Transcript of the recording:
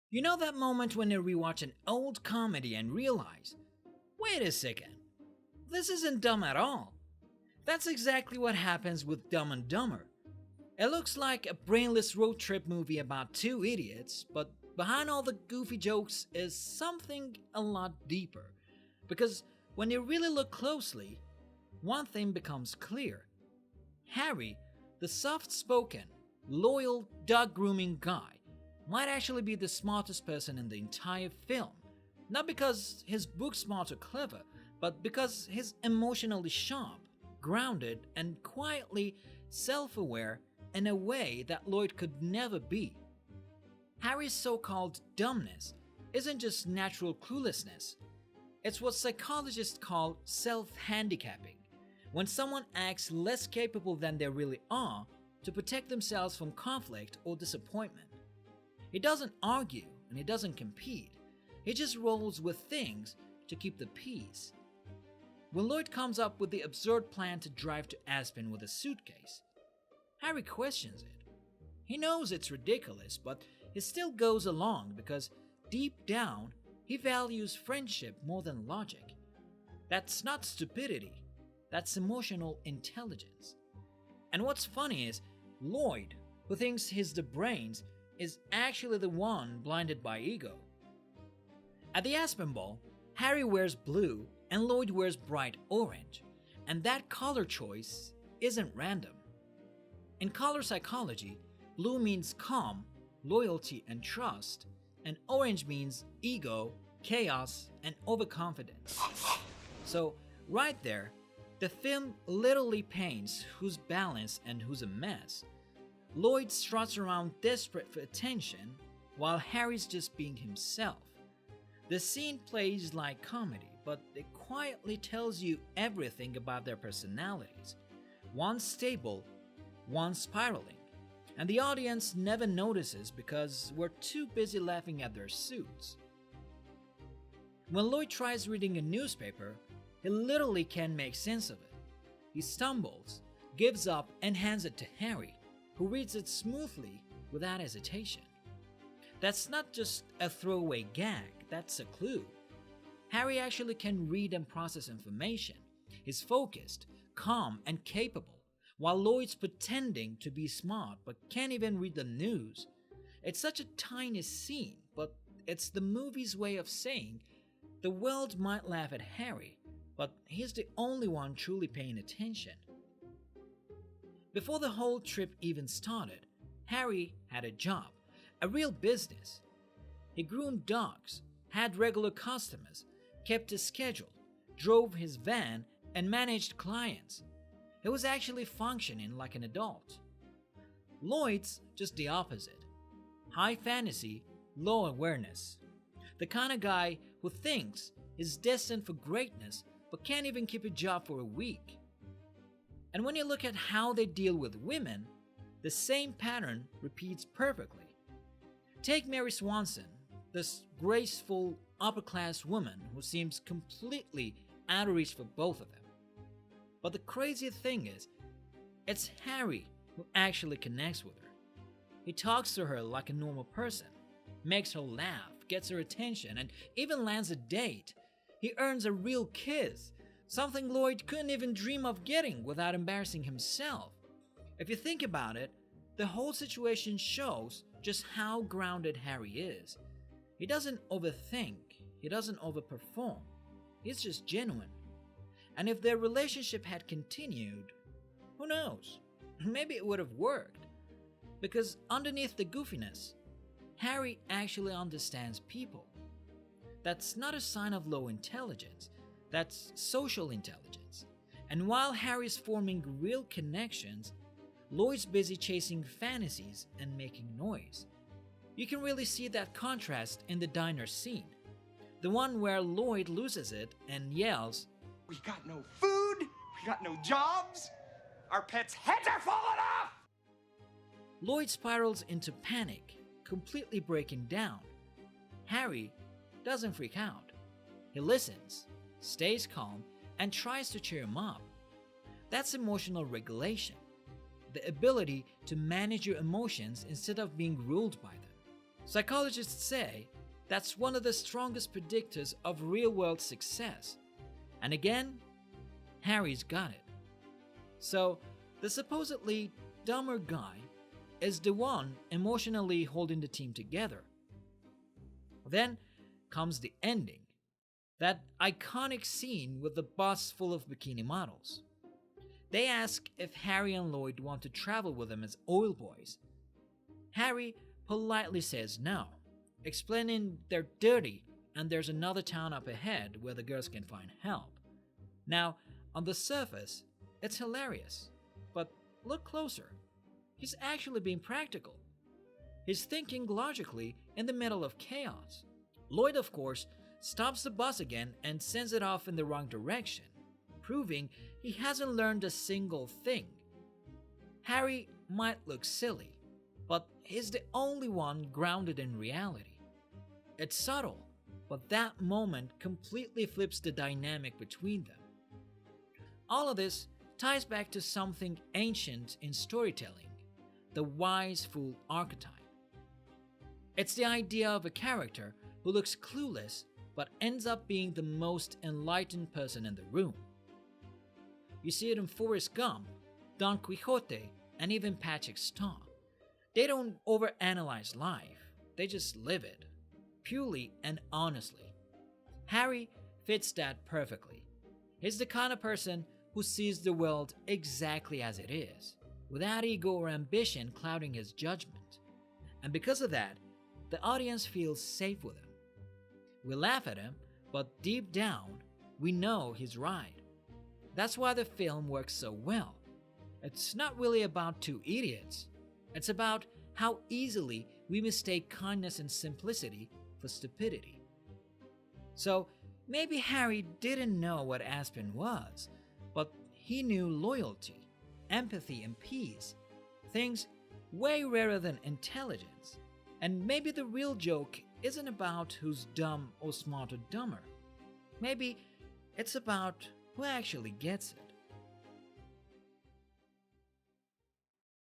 You know that moment when you rewatch an old comedy and realize, wait a second, this isn't dumb at all. That's exactly what happens with Dumb and Dumber. It looks like a brainless road trip movie about two idiots, but behind all the goofy jokes is something a lot deeper. Because when you really look closely, one thing becomes clear. Harry, the soft spoken, loyal, dog grooming guy, might actually be the smartest person in the entire film. Not because he's book smart or clever, but because he's emotionally sharp, grounded, and quietly self aware in a way that Lloyd could never be. Harry's so called dumbness isn't just natural cluelessness, it's what psychologists call self handicapping, when someone acts less capable than they really are to protect themselves from conflict or disappointment. He doesn't argue and he doesn't compete, he just rolls with things to keep the peace. When Lloyd comes up with the absurd plan to drive to Aspen with a suitcase, Harry questions it. He knows it's ridiculous, but he still goes along because deep down he values friendship more than logic. That's not stupidity, that's emotional intelligence. And what's funny is, Lloyd, who thinks he's the brains, is actually the one blinded by ego. At the Aspen Ball, Harry wears blue and Lloyd wears bright orange, and that color choice isn't random. In color psychology, blue means calm, loyalty, and trust, and orange means ego, chaos, and overconfidence. So, right there, the film literally paints who's balanced and who's a mess. Lloyd struts around desperate for attention, while Harry's just being himself. The scene plays like comedy, but it quietly tells you everything about their personalities. One's stable, one's spiraling, and the audience never notices because we're too busy laughing at their suits. When Lloyd tries reading a newspaper, he literally can't make sense of it. He stumbles, gives up, and hands it to Harry, who reads it smoothly without hesitation. That's not just a throwaway gag, that's a clue. Harry actually can read and process information. He's focused, calm, and capable, while Lloyd's pretending to be smart but can't even read the news. It's such a tiny scene, but it's the movie's way of saying the world might laugh at Harry, but he's the only one truly paying attention. Before the whole trip even started, Harry had a job, a real business. He groomed dogs, had regular customers, kept his schedule, drove his van, and managed clients. He was actually functioning like an adult. Lloyd's just the opposite. High fantasy, low awareness. The kind of guy who thinks is destined for greatness but can't even keep a job for a week. And when you look at how they deal with women, the same pattern repeats perfectly. Take Mary Swanson, this graceful, upper-class woman who seems completely out of reach for both of them. But the crazy thing is, it's Harry who actually connects with her. He talks to her like a normal person, makes her laugh, gets her attention, and even lands a date. He earns a real kiss, something Lloyd couldn't even dream of getting without embarrassing himself. If you think about it, the whole situation shows just how grounded Harry is. He doesn't overthink, he doesn't overperform, he's just genuine. And if their relationship had continued, who knows? Maybe it would have worked. Because underneath the goofiness, Harry actually understands people. That's not a sign of low intelligence, that's social intelligence. And while Harry's forming real connections, Lloyd's busy chasing fantasies and making noise. You can really see that contrast in the diner scene, the one where Lloyd loses it and yells, "We got no food, we got no jobs, our pets' heads are falling off!" Lloyd spirals into panic, completely breaking down. Harry doesn't freak out. He listens, stays calm, and tries to cheer him up. That's emotional regulation, the ability to manage your emotions instead of being ruled by them. Psychologists say that's one of the strongest predictors of real-world success. And again, Harry's got it. So, the supposedly dumber guy is the one emotionally holding the team together. Then comes the ending, that iconic scene with the bus full of bikini models. They ask if Harry and Lloyd want to travel with them as oil boys. Harry politely says no, explaining they're dirty and there's another town up ahead where the girls can find help. Now, on the surface, it's hilarious, but look closer. He's actually being practical. He's thinking logically in the middle of chaos. Lloyd, of course, stops the bus again and sends it off in the wrong direction, proving he hasn't learned a single thing. Harry might look silly, but he's the only one grounded in reality. It's subtle, but that moment completely flips the dynamic between them. All of this ties back to something ancient in storytelling, the wise fool archetype. It's the idea of a character who looks clueless but ends up being the most enlightened person in the room. You see it in Forrest Gump, Don Quixote, and even Patrick Star. They don't overanalyze life, they just live it, purely and honestly. Harry fits that perfectly. He's the kind of person who sees the world exactly as it is, without ego or ambition clouding his judgment. And because of that, the audience feels safe with him. We laugh at him, but deep down, we know he's right. That's why the film works so well. It's not really about two idiots. It's about how easily we mistake kindness and simplicity for stupidity. So maybe Harry didn't know what Aspen was, but he knew loyalty, empathy, and peace. Things way rarer than intelligence. And maybe the real joke isn't about who's dumb or smart or dumber. Maybe it's about who actually gets it.